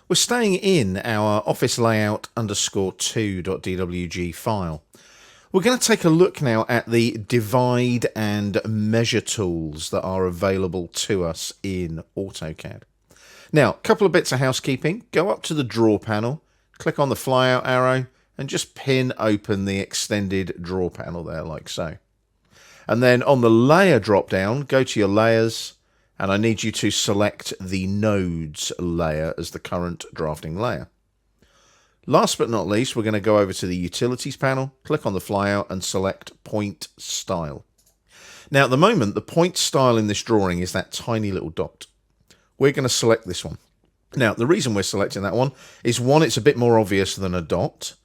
We're staying in our office layout _2.dwg file. We're going to take a look now at the divide and measure tools that are available to us in AutoCAD. Now, a couple of bits of housekeeping. Go up to the draw panel, click on the flyout arrow, and just pin open the extended draw panel there like so. And then on the layer drop down, go to your layers, and I need you to select the nodes layer as the current drafting layer. Last but not least, we're going to go over to the utilities panel, click on the flyout and select point style. Now at the moment, the point style in this drawing is that tiny little dot. We're going to select this one. Now the reason we're selecting that one is one, it's a bit more obvious than a dot,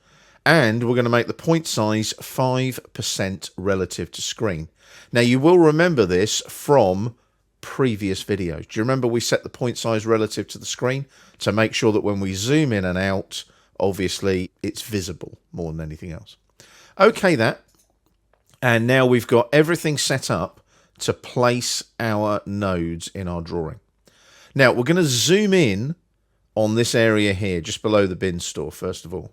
and we're going to make the point size 5% relative to screen. Now you will remember this from previous videos. Do you remember we set the point size relative to the screen to make sure that when we zoom in and out, obviously it's visible more than anything else. Okay, that. And now we've got everything set up to place our nodes in our drawing. Now we're going to zoom in on this area here, just below the bin store, first of all.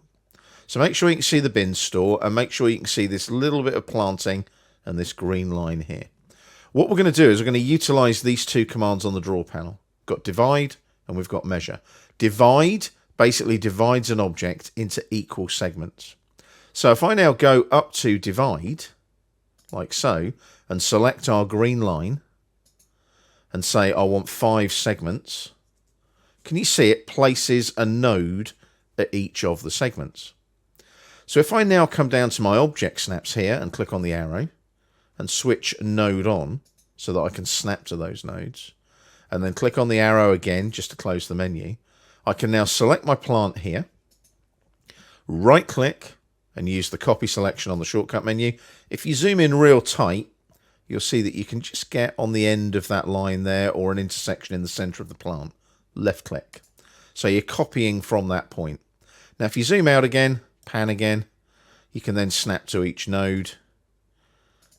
So make sure you can see the bin store and make sure you can see this little bit of planting and this green line here. What we're going to do is we're going to utilize these two commands on the draw panel. We've got divide and we've got measure. Divide basically divides an object into equal segments. So if I now go up to divide, like so, and select our green line and say I want 5 segments, can you see it places a node at each of the segments? So if I now come down to my object snaps here and click on the arrow and switch node on so that I can snap to those nodes, and then click on the arrow again just to close the menu, I can now select my plant here, right click and use the copy selection on the shortcut menu. If you zoom in real tight, you'll see that you can just get on the end of that line there or an intersection in the center of the plant. Left click. So you're copying from that point. Now if you zoom out again, pan again, you can then snap to each node,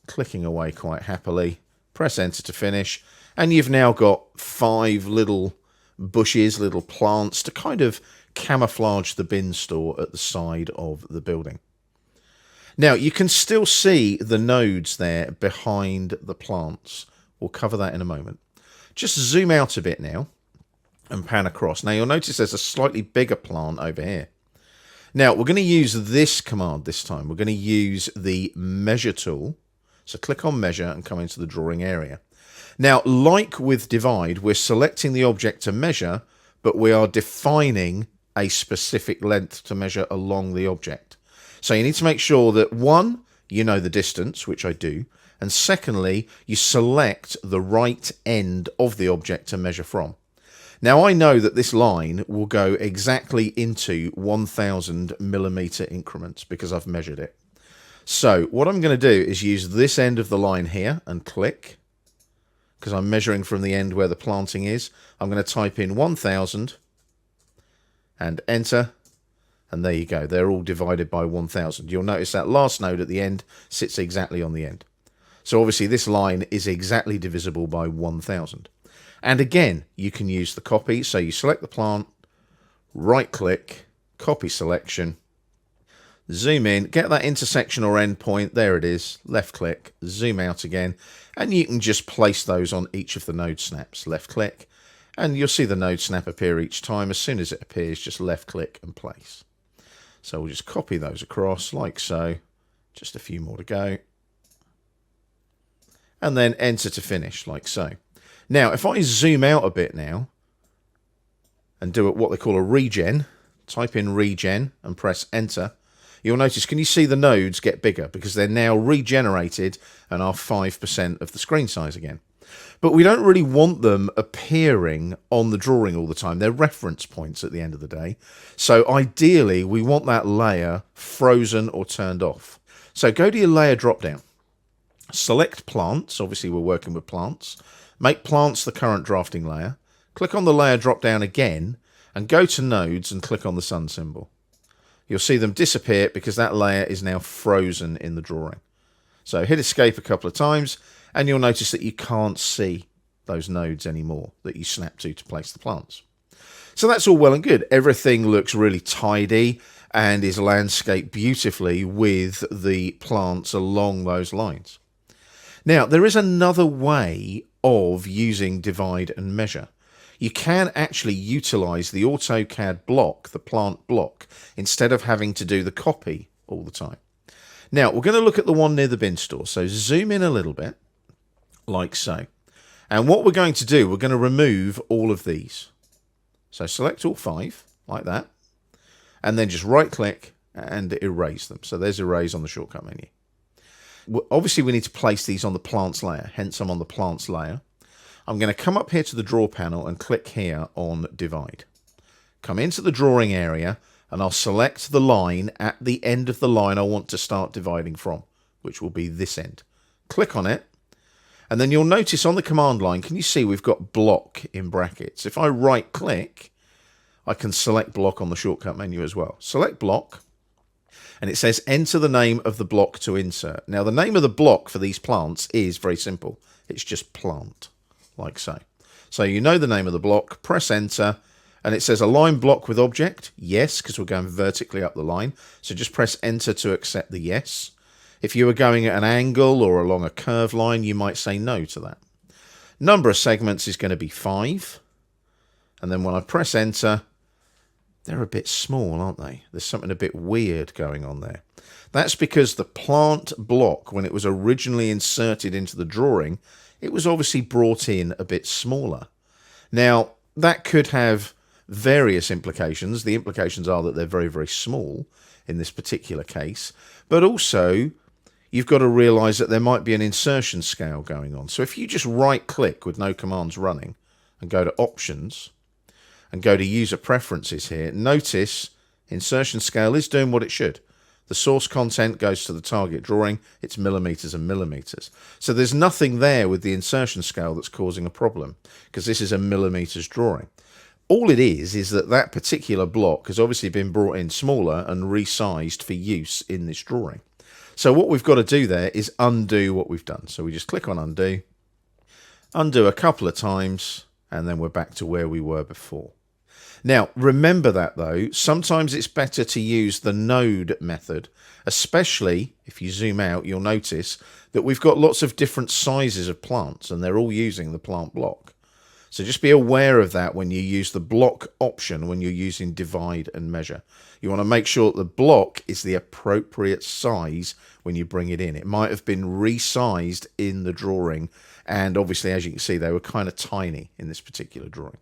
clicking away quite happily, press enter to finish, and you've now got 5 little bushes, little plants to kind of camouflage the bin store at the side of the building. Now you can still see the nodes there behind the plants. We'll cover that in a moment. Just zoom out a bit now and pan across. Now you'll notice there's a slightly bigger plant over here. Now we're going to use this command this time. We're going to use the measure tool. So click on measure and come into the drawing area. Now, like with divide, we're selecting the object to measure, but we are defining a specific length to measure along the object. So you need to make sure that, one, you know the distance, which I do, and secondly, you select the right end of the object to measure from. Now, I know that this line will go exactly into 1000 millimeter increments because I've measured it. So what I'm going to do is use this end of the line here and click, because I'm measuring from the end where the planting is. I'm going to type in 1000 and enter, and there you go. They're all divided by 1000. You'll notice that last node at the end sits exactly on the end. So obviously this line is exactly divisible by 1000. And again, you can use the copy. So you select the plant, right click, copy selection, zoom in, get that intersection or end point, there it is, left click, zoom out again, and you can just place those on each of the node snaps. Left click, and you'll see the node snap appear each time. As soon as it appears, just left click and place. So we'll just copy those across like so, just a few more to go, and then enter to finish like so. Now if I zoom out a bit now and do what they call a regen, type in regen and press enter, you'll notice, can you see the nodes get bigger because they're now regenerated and are 5% of the screen size again. But we don't really want them appearing on the drawing all the time. They're reference points at the end of the day. So ideally, we want that layer frozen or turned off. So go to your layer drop down, select plants. Obviously, we're working with plants. Make plants the current drafting layer. Click on the layer drop down again and go to nodes and click on the sun symbol. You'll see them disappear because that layer is now frozen in the drawing. So hit escape a couple of times and you'll notice that you can't see those nodes anymore that you snap to place the plants. So that's all well and good. Everything looks really tidy and is landscaped beautifully with the plants along those lines. Now, there is another way of using divide and measure. You can actually utilize the AutoCAD block, the plant block, instead of having to do the copy all the time. Now, we're going to look at the one near the bin store. So zoom in a little bit, like so. And what we're going to do, we're going to remove all of these. So select all 5, like that. And then just right-click and erase them. So there's erase on the shortcut menu. Obviously, we need to place these on the plants layer. Hence, I'm on the plants layer. I'm going to come up here to the draw panel and click here on divide. Come into the drawing area and I'll select the line at the end of the line I want to start dividing from, which will be this end. Click on it. And then you'll notice on the command line, can you see we've got block in brackets? If I right click, I can select block on the shortcut menu as well. Select block. And it says enter the name of the block to insert. Now the name of the block for these plants is very simple. It's just plant, like so. So you know the name of the block, press enter, and it says align block with object. Yes, because we're going vertically up the line. So just press enter to accept the yes. If you were going at an angle or along a curved line, you might say no to that. Number of segments is going to be 5. And then when I press enter, they're a bit small, aren't they? There's something a bit weird going on there. That's because the plant block, when it was originally inserted into the drawing, it was obviously brought in a bit smaller. Now, that could have various implications. The implications are that they're very, very small in this particular case. But also, you've got to realize that there might be an insertion scale going on. So if you just right-click with no commands running and go to Options, and go to User Preferences here, notice insertion scale is doing what it should. The source content goes to the target drawing. It's millimeters and millimeters. So there's nothing there with the insertion scale that's causing a problem because this is a millimeters drawing. All it is that that particular block has obviously been brought in smaller and resized for use in this drawing. So what we've got to do there is undo what we've done. So we just click on undo, undo a couple of times, and then we're back to where we were before. Now, remember that though, sometimes it's better to use the node method, especially if you zoom out, you'll notice that we've got lots of different sizes of plants and they're all using the plant block. So just be aware of that when you use the block option when you're using divide and measure. You want to make sure that the block is the appropriate size when you bring it in. It might have been resized in the drawing, and obviously, as you can see, they were kind of tiny in this particular drawing.